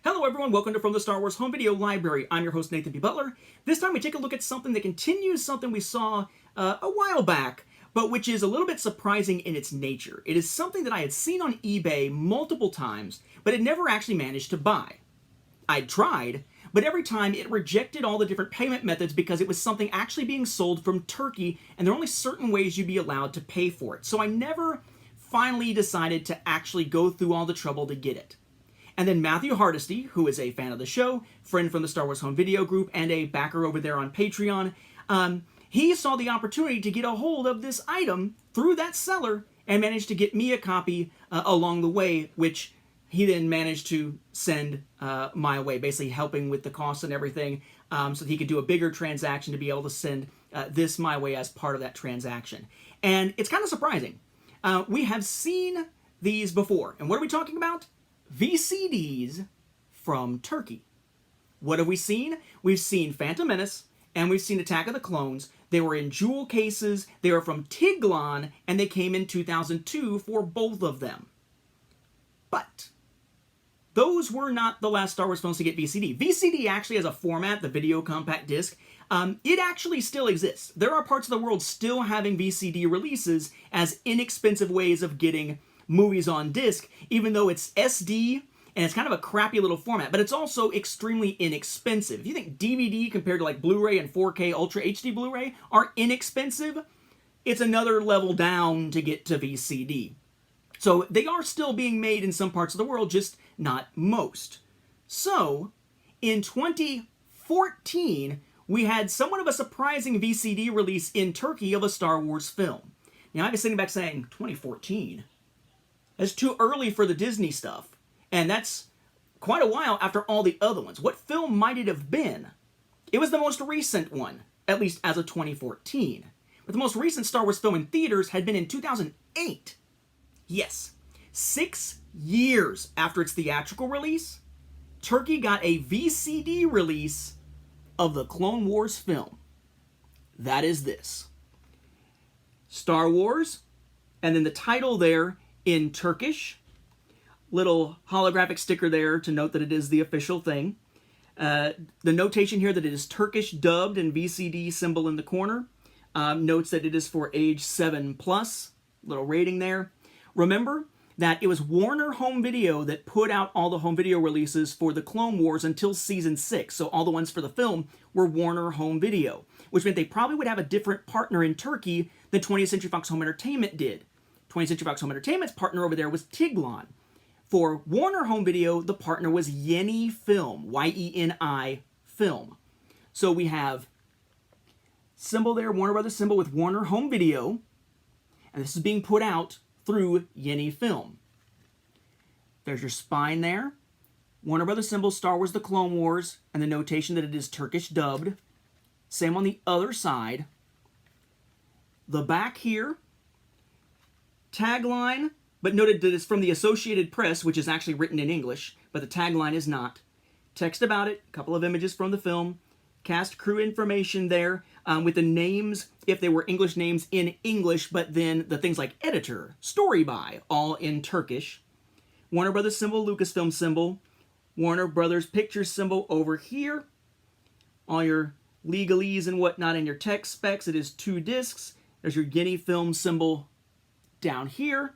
Hello everyone, welcome to From the Star Wars Home Video Library. I'm your host Nathan P. Butler. This time we take a look at something that continues something we saw a while back, but which is a little bit surprising in its nature. It is something that I had seen on eBay multiple times, but had never actually managed to buy. I'd tried, but every time it rejected all the different payment methods because it was something actually being sold from Turkey, and there are only certain ways you'd be allowed to pay for it. So I never finally decided to actually go through all the trouble to get it. And then Matthew Hardesty, who is a fan of the show, friend from the Star Wars Home Video Group, and a backer over there on Patreon, he saw the opportunity to get a hold of this item through that seller and managed to get me a copy along the way, which he then managed to send my way, basically helping with the costs and everything, so that he could do a bigger transaction to be able to send this my way as part of that transaction. And it's kind of surprising. We have seen these before. And what are we talking about? VCDs from Turkey. What have we seen? We've seen Phantom Menace and we've seen Attack of the Clones. They were in jewel cases, they were from Tiglan, and they came in 2002 for both of them. But those were not the last Star Wars films to get VCD. VCD actually has a format, the video compact disc. It actually still exists. There are parts of the world still having VCD releases as inexpensive ways of getting movies on disc, even though it's SD and it's kind of a crappy little format, but it's also extremely inexpensive. If you think DVD compared to like Blu-ray and 4K Ultra HD Blu-ray are inexpensive, it's another level down to get to VCD. So they are still being made in some parts of the world, just not most. So in 2014, we had somewhat of a surprising VCD release in Turkey of a Star Wars film. Now I was sitting back saying, 2014? That's too early for the Disney stuff. And that's quite a while after all the other ones. What film might it have been? It was the most recent one, at least as of 2014. But the most recent Star Wars film in theaters had been in 2008. Yes, 6 years after its theatrical release, Turkey got a VCD release of the Clone Wars film. That is this. Star Wars, and then the title there in Turkish, little holographic sticker there to note that it is the official thing. The notation here that it is Turkish dubbed and VCD symbol in the corner notes that it is for age 7+, little rating there. Remember that it was Warner Home Video that put out all the home video releases for the Clone Wars until season 6, so all the ones for the film were Warner Home Video, which meant they probably would have a different partner in Turkey than 20th Century Fox Home Entertainment did. 20th Century Fox Home Entertainment's partner over there was Tiglan. For Warner Home Video, the partner was Yeni Film, Y-E-N-I Film. So we have symbol there, Warner Brothers symbol with Warner Home Video, and this is being put out through Yeni Film. There's your spine there, Warner Brothers symbol, Star Wars The Clone Wars, and the notation that it is Turkish dubbed. Same on the other side. The back here, tagline, but noted that it's from the Associated Press, which is actually written in English, but the tagline is not. Text about it, a couple of images from the film, cast crew information there, with the names, if they were English names, in English, but then the things like editor, story by, all in Turkish. Warner Brothers symbol, Lucasfilm symbol, Warner Brothers Pictures symbol over here. All your legalese and whatnot in your text specs, it is 2 discs. There's your Yeni Film symbol down here.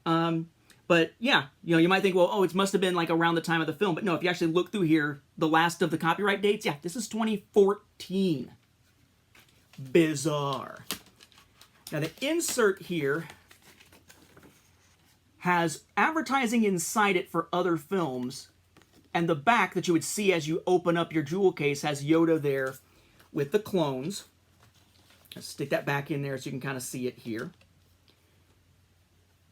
But yeah, you might think, well, oh, it must have been like around the time of the film. But no, if you actually look through here, the last of the copyright dates, yeah, this is 2014. Bizarre. Now the insert here has advertising inside it for other films, and the back that you would see as you open up your jewel case has Yoda there with the clones. Let's stick that back in there so you can kind of see it here.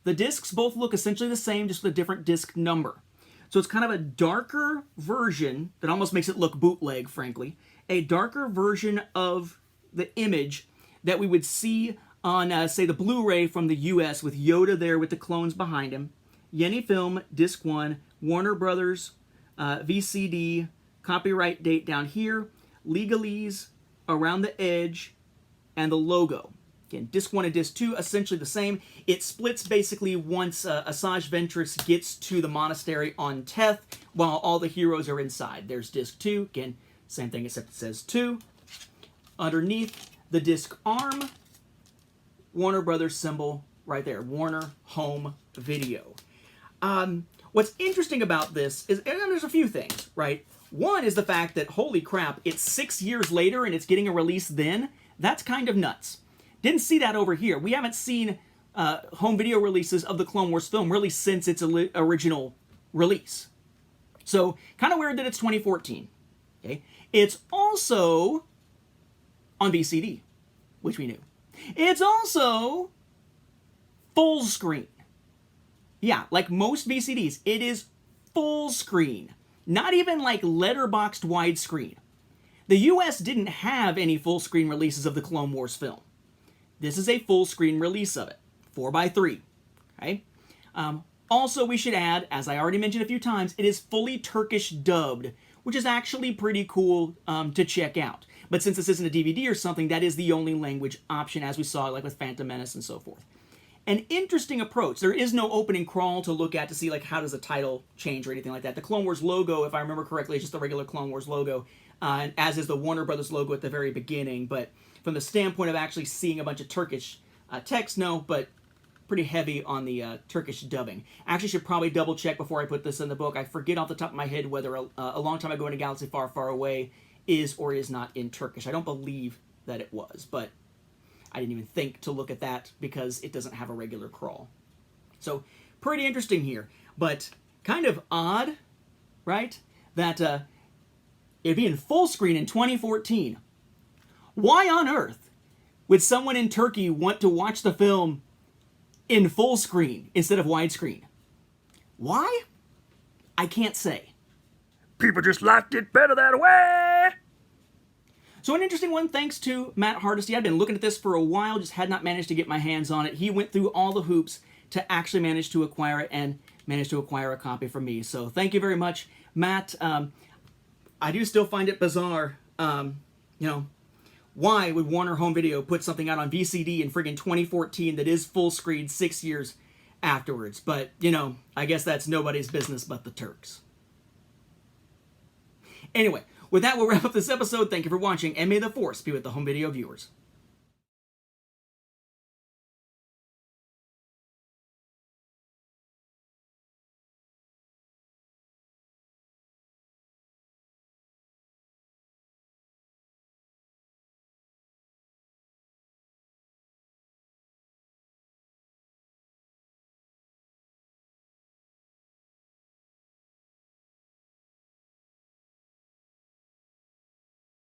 The discs both look essentially the same, just with a different disc number. So it's kind of a darker version that almost makes it look bootleg, frankly. A darker version of the image that we would see on, say, the Blu-ray from the US with Yoda there with the clones behind him. Yeni Film, Disc 1, Warner Brothers, VCD, copyright date down here, legalese around the edge, and the logo. Again, disc 1 and disc 2, essentially the same. It splits basically once Asajj Ventress gets to the monastery on Teth, while all the heroes are inside. There's disc 2, again, same thing except it says 2. Underneath the disc arm, Warner Brothers symbol right there, Warner Home Video. What's interesting about this is, and there's a few things, right? One is the fact that, holy crap, it's 6 years later and it's getting a release then. That's kind of nuts. Didn't see that over here. We haven't seen home video releases of the Clone Wars film really since its original release. So, kind of weird that it's 2014. Okay? It's also on VCD, which we knew. It's also full screen. Yeah, like most VCDs, it is full screen. Not even like letterboxed widescreen. The US didn't have any full screen releases of the Clone Wars film. This is a full screen release of it, 4:3. Okay. Also, we should add, as I already mentioned a few times, it is fully Turkish dubbed, which is actually pretty cool to check out. But since this isn't a DVD or something, that is the only language option, as we saw like with Phantom Menace and so forth. An interesting approach. There is no opening crawl to look at to see like how does the title change or anything like that. The Clone Wars logo, if I remember correctly, is just the regular Clone Wars logo, as is the Warner Brothers logo at the very beginning. But from the standpoint of actually seeing a bunch of Turkish text, no, but pretty heavy on the Turkish dubbing. Actually should probably double check before I put this in the book. I forget off the top of my head whether a Long Time Ago in a Galaxy Far, Far Away is or is not in Turkish. I don't believe that it was, but I didn't even think to look at that because it doesn't have a regular crawl. So, pretty interesting here, but kind of odd, right? That it'd be in full screen in 2014. Why on earth would someone in Turkey want to watch the film in full screen instead of widescreen? Why? I can't say. People just liked it better that way. So an interesting one, thanks to Matt Hardesty. I've been looking at this for a while, just had not managed to get my hands on it. He went through all the hoops to actually manage to acquire it and managed to acquire a copy from me. So thank you very much, Matt. I do still find it bizarre, why would Warner Home Video put something out on VCD in friggin' 2014 that is full screen 6 years afterwards? But, I guess that's nobody's business but the Turks. Anyway, with that, we'll wrap up this episode. Thank you for watching, and may the Force be with the home video viewers.